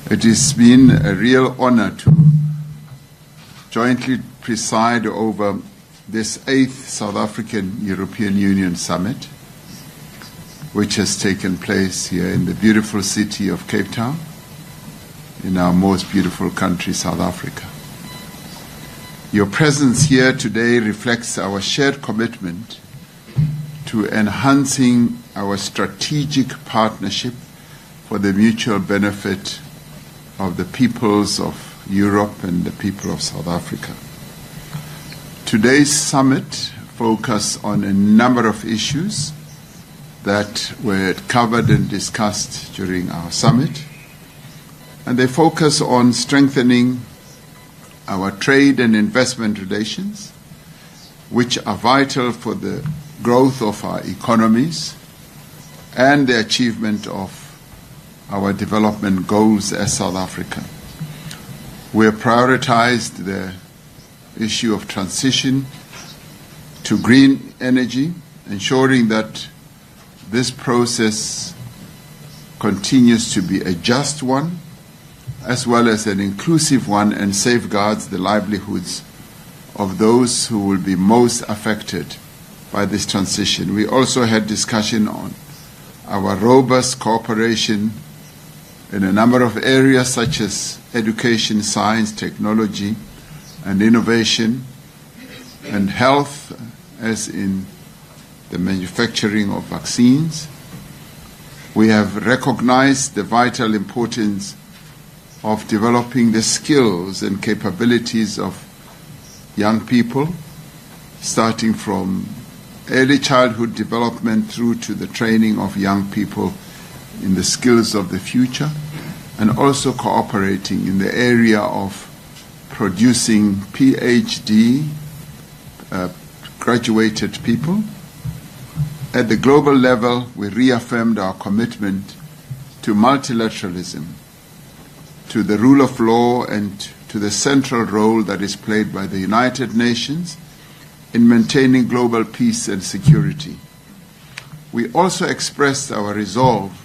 It has been a real honor to jointly preside over this 8th South African European Union Summit, which has taken place here in the beautiful city of Cape Town, in our most beautiful country, South Africa. Your presence here today reflects our shared commitment to enhancing our strategic partnership for the mutual benefit of the peoples of Europe and the people of South Africa. Today's summit focuses on a number of issues that were covered and discussed during our summit, and they focus on strengthening our trade and investment relations, which are vital for the growth of our economies and the achievement of our development goals as South Africa. We have prioritized the issue of transition to green energy, ensuring that this process continues to be a just one, as well as an inclusive one, and safeguards the livelihoods of those who will be most affected by this transition. We also had discussion on our robust cooperation in a number of areas such as education, science, technology, and innovation, and health, as in the manufacturing of vaccines. We have recognized the vital importance of developing the skills and capabilities of young people, starting from early childhood development through to the training of young people in the skills of the future, and also cooperating in the area of producing PhD graduated people. At the global level, we reaffirmed our commitment to multilateralism, to the rule of law, and to the central role that is played by the United Nations in maintaining global peace and security. We also expressed our resolve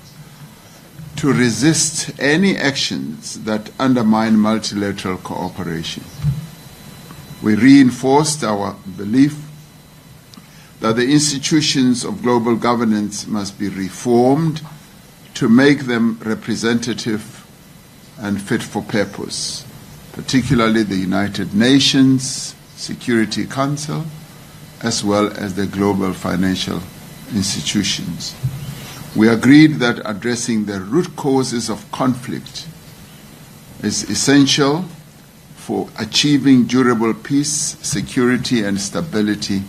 to resist any actions that undermine multilateral cooperation. We reinforced our belief that the institutions of global governance must be reformed to make them representative and fit for purpose, particularly the United Nations Security Council, as well as the global financial institutions. We agreed that addressing the root causes of conflict is essential for achieving durable peace, security, and stability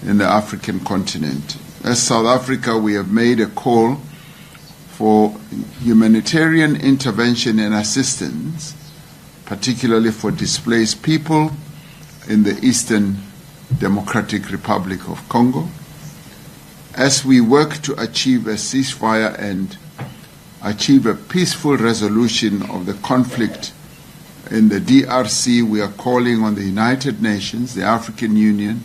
in the African continent. As South Africa, we have made a call for humanitarian intervention and assistance, particularly for displaced people in the Eastern Democratic Republic of Congo. As we work to achieve a ceasefire and achieve a peaceful resolution of the conflict in the DRC, we are calling on the United Nations, the African Union,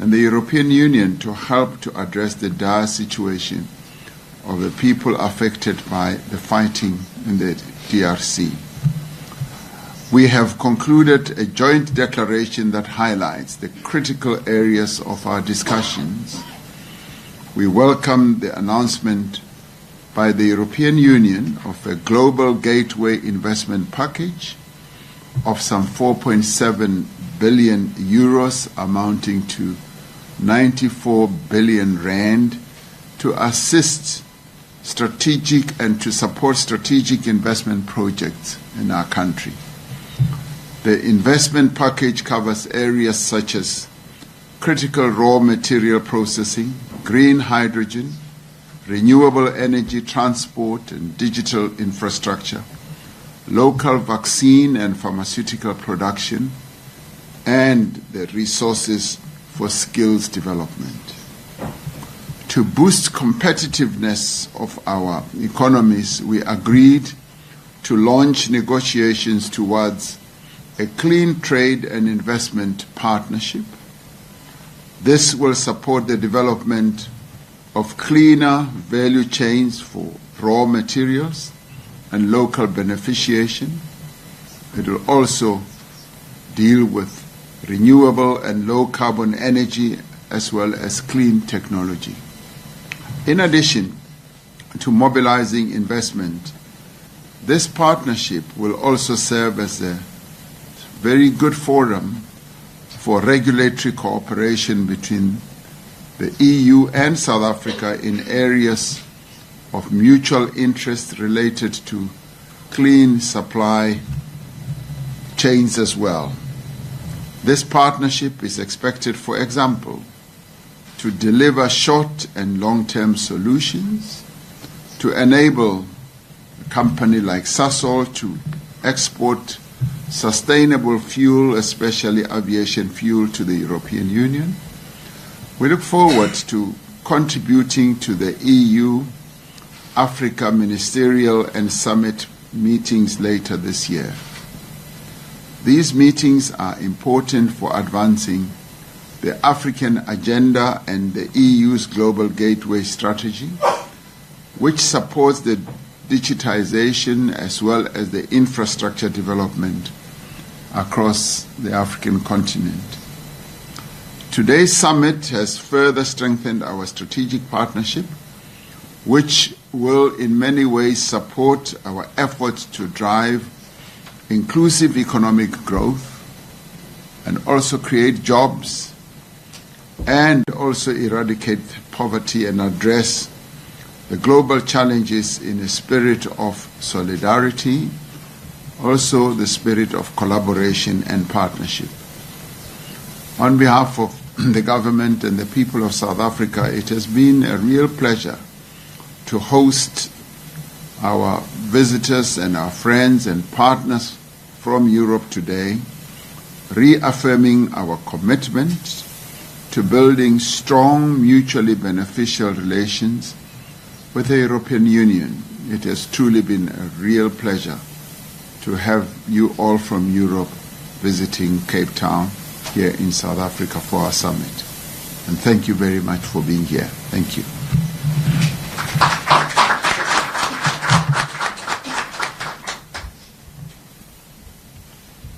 and the European Union to help to address the dire situation of the people affected by the fighting in the DRC. We have concluded a joint declaration that highlights the critical areas of our discussions. We welcome the announcement by the European Union of a global gateway investment package of some 4.7 billion euros, amounting to 94 billion rand, to assist strategic and to support strategic investment projects in our country. The investment package covers areas such as critical raw material processing, green hydrogen, renewable energy, transport and digital infrastructure, local vaccine and pharmaceutical production, and the resources for skills development. To boost competitiveness of our economies, we agreed to launch negotiations towards a clean trade and investment partnership. This will support the development of cleaner value chains for raw materials, and local beneficiation. It will also deal with renewable and low-carbon energy as well as clean technology. In addition to mobilizing investment, this partnership will also serve as a very good forum for regulatory cooperation between the EU and South Africa in areas of mutual interest related to clean supply chains as well. This partnership is expected, for example, to deliver short and long-term solutions to enable a company like Sasol to export sustainable fuel, especially aviation fuel, to the European Union. We look forward to contributing to the EU-Africa Ministerial and Summit meetings later this year. These meetings are important for advancing the African agenda and the EU's Global Gateway strategy, which supports the digitization as well as the infrastructure development across the African continent. Today's summit has further strengthened our strategic partnership, which will in many ways support our efforts to drive inclusive economic growth and also create jobs and also eradicate poverty and address the global challenges in a spirit of solidarity, also the spirit of collaboration and partnership. On behalf of the government and the people of South Africa, it has been a real pleasure to host our visitors and our friends and partners from Europe today, reaffirming our commitment to building strong, mutually beneficial relations with the European Union. It has truly been a real pleasure to have you all from Europe visiting Cape Town here in South Africa for our summit. And thank you very much for being here. Thank you.